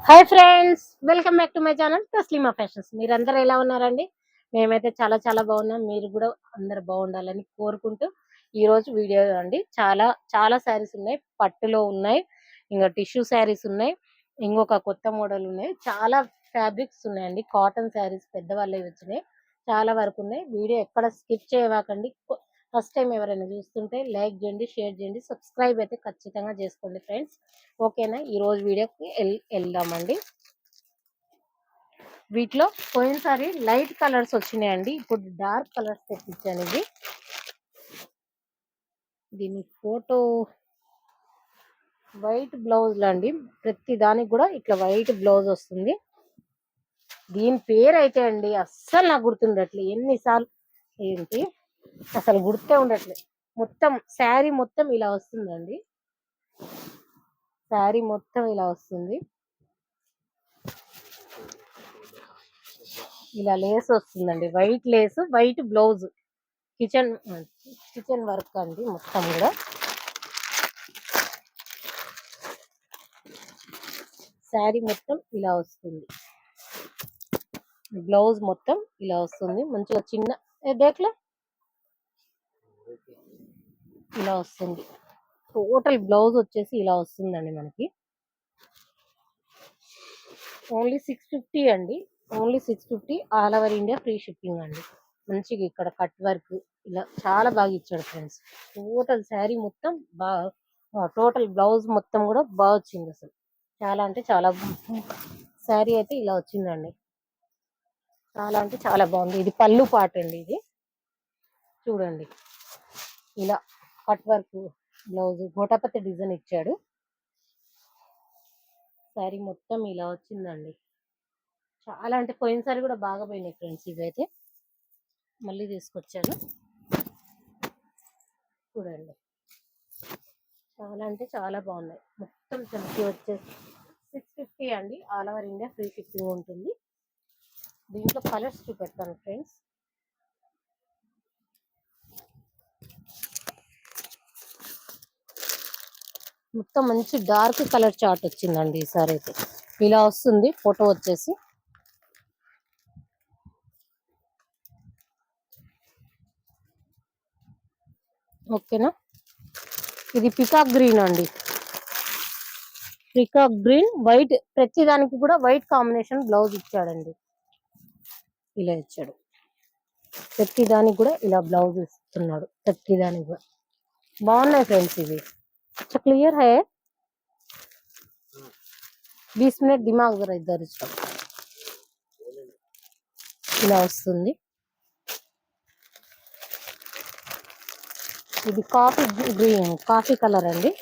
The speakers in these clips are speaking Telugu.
Hi friends, welcome back to my channel Taslima fashions. మీరందరూ ఎలా ఉన్నారండి? మేమైతే చాలా చాలా బాగున్నాం. మీరు కూడా అందరు బాగుండాలని కోరుకుంటూ ఈరోజు వీడియో అండి. చాలా చాలా శారీస్ ఉన్నాయి, పట్టులో ఉన్నాయి, ఇంకా టిష్యూ శారీస్ ఉన్నాయి, ఇంకొక కొత్త మోడల్ ఉన్నాయి, చాలా ఫ్యాబ్రిక్స్ ఉన్నాయండి. కాటన్ శారీస్ పెద్దవాళ్ళవి వచ్చినాయి, చాలా వరకు ఉన్నాయి. వీడియో ఎక్కడ స్కిప్ చేయవాకండి. ఫస్ట్ టైం ఎవరైనా చూస్తుంటే లైక్ చేయండి, షేర్ చేయండి, సబ్స్క్రైబ్ అయితే ఖచ్చితంగా చేసుకోండి ఫ్రెండ్స్. ఓకేనా? ఈరోజు వీడియోకి వెళ్దామండి. వీటిలో పోయినసారి లైట్ కలర్స్ వచ్చినాయండి, ఇప్పుడు డార్క్ కలర్స్ తెప్పించాను. దీని ఫోటో వైట్ బ్లౌజ్ అండి. ప్రతి దానికి కూడా ఇట్లా వైట్ బ్లౌజ్ వస్తుంది. దీని పేరు అయితే అండి అస్సలు నాకు గుర్తుండట్లే. ఎన్నిసార్లు ఏంటి అసలు గుర్తే ఉండట్లే. మొత్తం శారీ మొత్తం ఇలా వస్తుందండి. శారీ మొత్తం ఇలా వస్తుంది, ఇలా లేస్ వస్తుందండి, white Lay's, white blouse, kitchen work అండి. మొత్తం కూడా శారీ మొత్తం ఇలా వస్తుంది, బ్లౌజ్ మొత్తం ఇలా వస్తుంది. మంచిగా చిన్న దేక్లే ఇలా వస్తుంది. టోటల్ బ్లౌజ్ వచ్చేసి ఇలా వస్తుందండి మనకి. ఓన్లీ 650 అండి, only 650. All over India free shipping అండి. మంచిగా ఇక్కడ కట్ వర్క్ ఇలా చాలా బాగా ఇచ్చాడు ఫ్రెండ్స్. టోటల్ శారీ మొత్తం బాగా, టోటల్ బ్లౌజ్ మొత్తం కూడా బాగా వచ్చింది. అసలు చాలా అంటే చాలా శారీ అయితే ఇలా వచ్చిందండి. చాలా అంటే చాలా బాగుంది. ఇది పళ్ళు పాట అండి. ఇది చూడండి, ఇలా కట్ వర్క్ బ్లౌజ్, గోటాపత్తి డిజైన్ ఇచ్చాడు. శారీ మొత్తం ఇలా వచ్చిందండి. చాలా అంటే పోయినసారి కూడా బాగా పోయినాయి ఫ్రెండ్స్. ఇవైతే మళ్ళీ తీసుకొచ్చాను, చూడండి. చాలా అంటే చాలా బాగున్నాయి. మొత్తం చమ్కీ వచ్చేసి 650 అండి. All over India free shipping ఉంటుంది. దీంట్లో కలర్స్ చూపెడతాను ఫ్రెండ్స్. మొత్తం మంచి డార్క్ కలర్ చార్ట్ వచ్చిందండి ఈసారి అయితే. ఇలా వస్తుంది ఫోటో వచ్చేసి. ఓకేనా? ఇది పికాక్ గ్రీన్ అండి, పికాక్ గ్రీన్ వైట్. ప్రతి దానికి కూడా వైట్ కాంబినేషన్ బ్లౌజ్ ఇచ్చాడండి. ఇలా ఇచ్చాడు, ప్రతి దానికి కూడా ఇలా బ్లౌజ్ ఇస్తున్నాడు. ప్రతి దానికి కూడా బాగున్నాయి ఫ్రెండ్స్. ఇవి క్లియర్ హై 20 మినిట్ దిమాగ్ జరా ఇద్దరు ఇష్టం. ఇలా వస్తుంది. ఇది కాఫీ గ్రీన్, కాఫీ కలర్ అండి.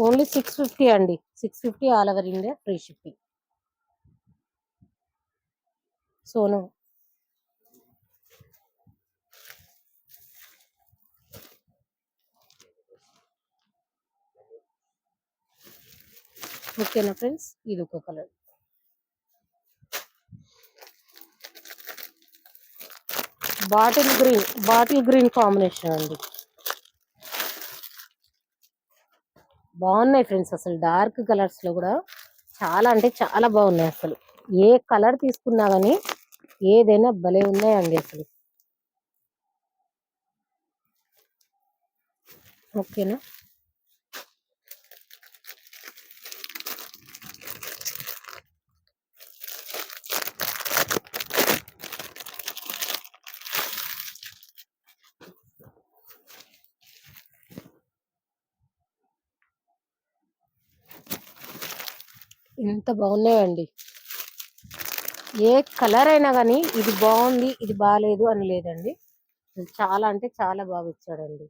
ఓన్లీ 650 అండి, 650 all over India free shipping. Sonu ఓకేనా ఫ్రెండ్స్? ఇది ఒక కలర్. బాటిల్ గ్రీన్ కాంబినేషన్ అండి. బాగున్నాయి ఫ్రెండ్స్. అసలు డార్క్ కలర్స్ లో కూడా చాలా అంటే చాలా బాగున్నాయి. అసలు ఏ కలర్ తీసుకున్నా కానీ ఏదైనా భలే ఉన్నాయండి అసలు. ఓకేనా? ఎంత బాగున్నాయండి. ఏ కలర్ అయినా కానీ ఇది బాగుంది, ఇది బాగాలేదు అని లేదండి. చాలా అంటే చాలా బాగా ఇచ్చాడండి.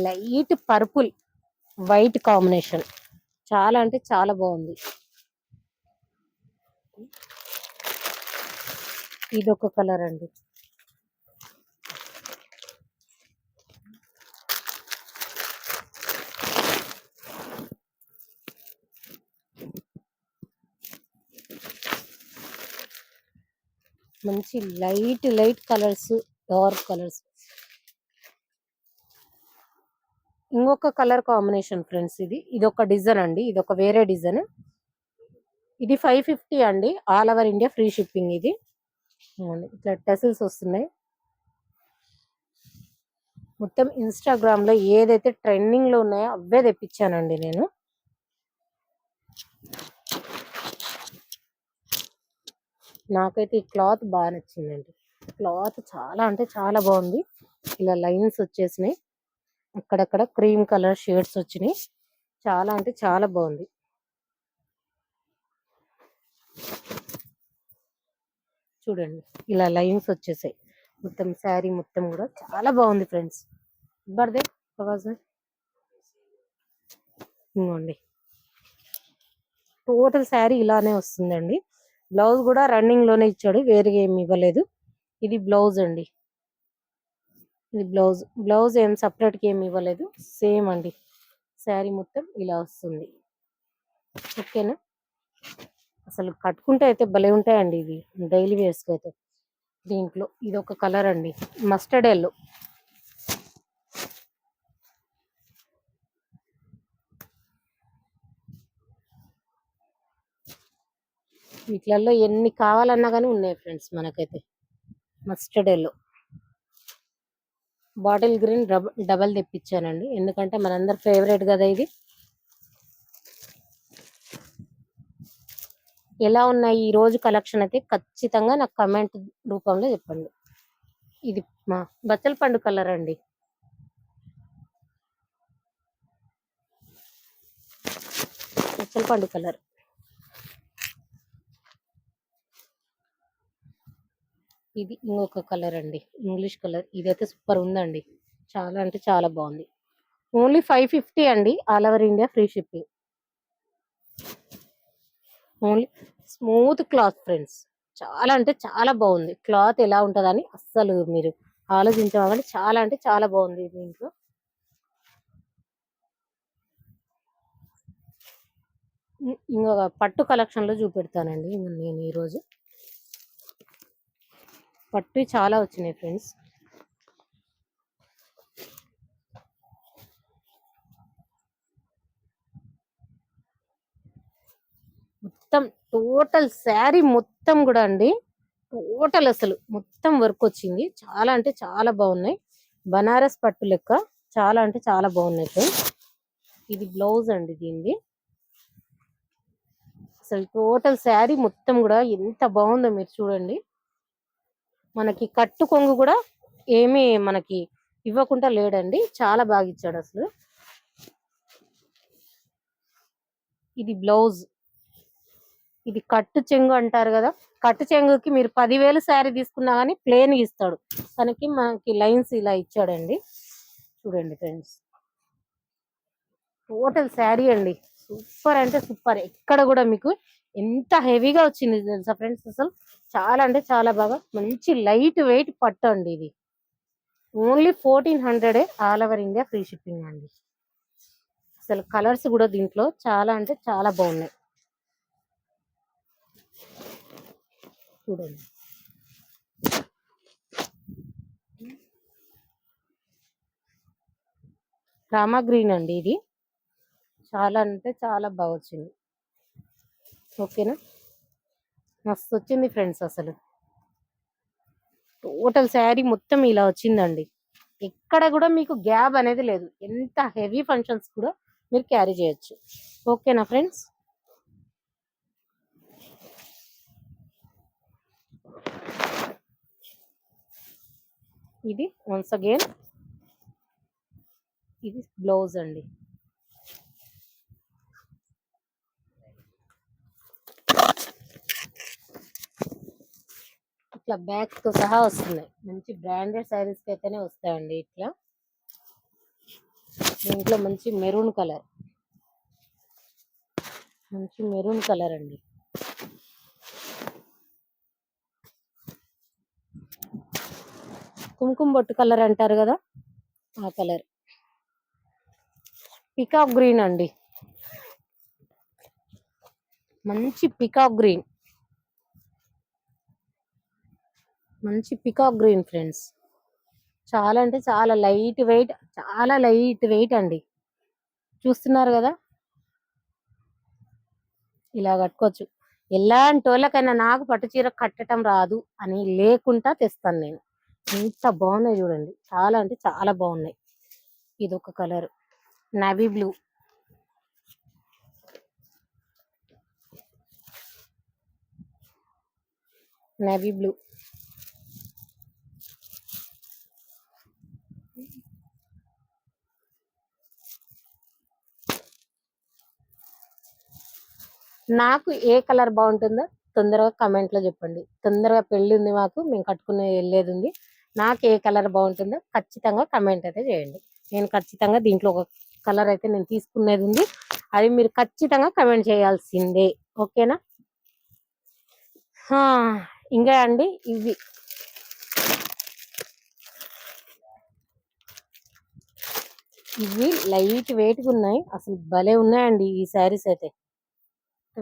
లైట్ పర్పుల్ వైట్ కాంబినేషన్, చాలా అంటే చాలా బాగుంది. ఇది ఒక కలర్ అండి. మంచి light light colours, dark colours. ఇంకొక కలర్ కాంబినేషన్ ఫ్రెండ్స్, ఇది ఒక డిజైన్ అండి, ఇది ఒక వేరే డిజైన్. ఇది 550 అండి, all over India free shipping. ఇది ఇట్లా టెసిల్స్ వస్తున్నాయి. మొత్తం ఇన్స్టాగ్రామ్ లో ఏదైతే ట్రెండింగ్ లో ఉన్నాయో అవే తెప్పించానండి నేను. నాకైతే ఈ క్లాత్ బాగా నచ్చిందండి. క్లాత్ చాలా అంటే చాలా బాగుంది. ఇలా లైన్స్ వచ్చేసినాయి, అక్కడక్కడ క్రీమ్ కలర్ షేడ్స్ వచ్చినాయి. చాలా అంటే చాలా బాగుంది. చూడండి ఇలా లైన్స్ వచ్చేసాయి. మొత్తం శారీ మొత్తం కూడా చాలా బాగుంది ఫ్రెండ్స్. బర్దే ఇంకోండి, టోటల్ శారీ ఇలానే వస్తుందండి. బ్లౌజ్ కూడా రన్నింగ్ లోనే ఇచ్చాడు, వేరే ఏమి ఇవ్వలేదు. ఇది బ్లౌజ్ అండి, ఇది బ్లౌజ్. బ్లౌజ్ ఏం సపరేట్ గా ఏమి ఇవ్వలేదు, సేమ్ అండి. శారీ మొత్తం ఇలా వస్తుంది. ఓకేనా, అసలు కట్టుకుంటే అయితే భలే ఉంటాయండి ఇవి, డైలీ వేర్స్ అయితే. దీంట్లో ఇది ఒక కలర్ అండి, మస్టర్డ్ ఎల్లో. వీటిలలో ఎన్ని కావాలన్నా కానీ ఉన్నాయి ఫ్రెండ్స్ మనకైతే. Mustard yellow, bottle green double తెప్పించానండి, ఎందుకంటే మనందరి ఫేవరెట్ కదా ఇది. ఎలా ఉన్నాయి ఈ రోజు కలెక్షన్ అయితే ఖచ్చితంగా నాకు కమెంట్ రూపంలో చెప్పండి. ఇది మా బచ్చల పండు కలర్ అండి, బచ్చల పండు కలర్. ఇది ఇంకొక కలర్ అండి, ఇంగ్లీష్ కలర్. ఇదైతే సూపర్ ఉందండి, చాలా అంటే చాలా బాగుంది. ఓన్లీ 550 అండి, all over India free shipping. Only smooth cloth friends, చాలా అంటే చాలా బాగుంది. క్లాత్ ఎలా ఉంటుందని అస్సలు మీరు ఆలోచించమంటే చాలా అంటే చాలా బాగుంది. దీంట్లో ఇంకొక పట్టు కలెక్షన్ లో చూపెడతానండి నేను ఈరోజు. పట్టు చాలా వచ్చినాయి ఫ్రెండ్స్. మొత్తం టోటల్ శారీ మొత్తం కూడా అండి, టోటల్ అసలు మొత్తం వర్క్ వచ్చింది. చాలా అంటే చాలా బాగున్నాయి, బనారస్ పట్టు లెక్క. చాలా అంటే చాలా బాగున్నాయి ఫ్రెండ్స్. ఇది బ్లౌజ్ అండి దీనిది. అసలు టోటల్ శారీ మొత్తం కూడా ఎంత బాగుందో మీరు చూడండి. మనకి కట్టు కొంగు కూడా ఏమీ మనకి ఇవ్వకుండా లేడండి, చాలా బాగా ఇచ్చాడు అసలు. ఇది బ్లౌజ్. ఇది కట్టు చెంగు అంటారు కదా, కట్టు చెంగుకి మీరు 10,000 శారీ తీసుకున్నా కానీ ప్లేన్ ఇస్తాడు, తనకి మనకి లైన్స్ ఇలా ఇచ్చాడండి. చూడండి ఫ్రెండ్స్, టోటల్ శారీ అండి సూపర్ అంటే సూపర్. ఎక్కడ కూడా మీకు ఎంత హెవీగా వచ్చింది తెలుసా ఫ్రెండ్స్, అసలు చాలా అంటే చాలా బాగా. మంచి లైట్ వెయిట్ పట్టు అండి ఇది. Only 1400 all over India free shipping అండి. అసలు కలర్స్ కూడా దీంట్లో చాలా అంటే చాలా బాగున్నాయి. చూడండి, రామా గ్రీన్ అండి ఇది. చాలా అంటే చాలా బాగా వచ్చింది. ఓకేనా, మస్తు వచ్చింది ఫ్రెండ్స్. అసలు టోటల్ శారీ మొత్తం ఇలా వచ్చిందండి, ఎక్కడ కూడా మీకు గ్యాప్ అనేది లేదు. ఎంత హెవీ ఫంక్షన్స్ కూడా మీరు క్యారీ చేయొచ్చు. ఓకేనా ఫ్రెండ్స్, ఇది వన్స్ అగైన్ ఇది బ్లౌజ్ అండి. ఇట్లా బ్యాగ్ తో సహా వస్తున్నాయి, మంచి బ్రాండెడ్ శారీస్ కి అయితేనే వస్తాయండి ఇట్లా. దీంట్లో మంచి మెరూన్ కలర్, మంచి మెరూన్ కలర్ అండి. కుంకుమ బొట్టు కలర్ అంటారు కదా, ఆ కలర్. పికాక్ గ్రీన్ అండి, మంచి పికాక్ గ్రీన్. మంచి పికాక్ గ్రీన్ ఫ్రెండ్స్. చాలా అంటే చాలా లైట్ వెయిట్, చాలా లైట్ వెయిట్ అండి. చూస్తున్నారు కదా, ఇలా కట్టుకోవచ్చు. ఎలాంటి వాళ్ళకైనా నాకు పట్టు చీర కట్టడం రాదు అని లేకుండా తెస్తాను నేను. ఎంత బాగున్నాయి చూడండి, చాలా అంటే చాలా బాగున్నాయి. ఇది ఒక colour navy blue. Navy blue నాకు ఏ కలర్ బాగుంటుందో తొందరగా కమెంట్ లో చెప్పండి. తొందరగా పెళ్లి ఉంది మాకు, మేము కట్టుకునే వెళ్ళేది ఉంది. నాకు ఏ కలర్ బాగుంటుందో ఖచ్చితంగా కమెంట్ అయితే చేయండి. నేను ఖచ్చితంగా దీంట్లో ఒక కలర్ అయితే నేను తీసుకునేది ఉంది, అది మీరు ఖచ్చితంగా కమెంట్ చేయాల్సిందే. ఓకేనా? ఇంకా అండి, ఇవి లైట్ వెయిట్ గా ఉన్నాయి, అసలు భలే ఉన్నాయండి ఈ శారీస్ అయితే.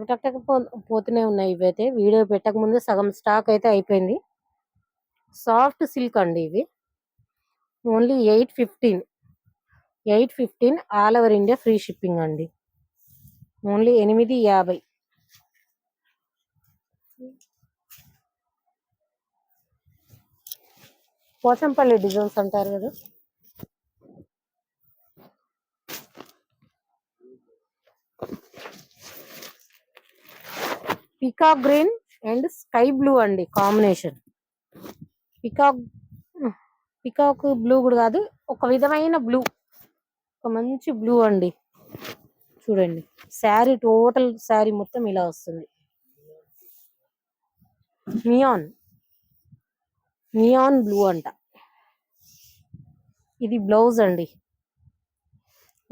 టక్ పోతూనే ఉన్నాయి. ఇవైతే వీడియో పెట్టక ముందు సగం స్టాక్ అయితే అయిపోయింది. సాఫ్ట్ సిల్క్ అండి ఇవి. Only 815 all over India free shipping అండి. ఓన్లీ 850. పోచంపల్లి డిజైన్స్ అంటారు కదా, peacock green and sky blue అండి కాంబినేషన్. పికాక్ బ్లూ కూడా కాదు, ఒక విధమైన బ్లూ, ఒక మంచి బ్లూ అండి. చూడండి, శారీ టోటల్ శారీ మొత్తం ఇలా వస్తుంది. నియాన్ బ్లూ అంట. ఇది బ్లౌజ్ అండి.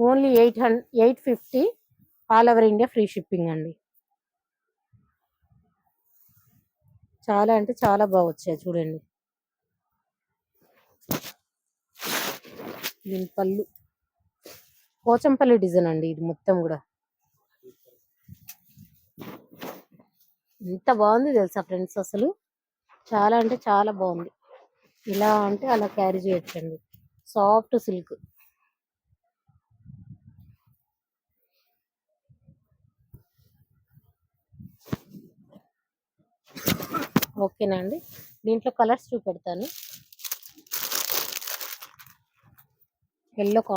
Only 850 all over India free shipping అండి. చాలా అంటే చాలా బాగా వచ్చాయి చూడండి. దీని పళ్ళు పోచంపల్లి డిజైన్ అండి, ఇది మొత్తం కూడా ఎంత బాగుంది తెలుసా ఫ్రెండ్స్, అసలు చాలా అంటే చాలా బాగుంది. ఇలా అంటే అలా క్యారీ చేయొచ్చండి. Soft silk. ఓకేనా అండి, దీంట్లో కలర్స్ చూపెడతాను. ఎల్లో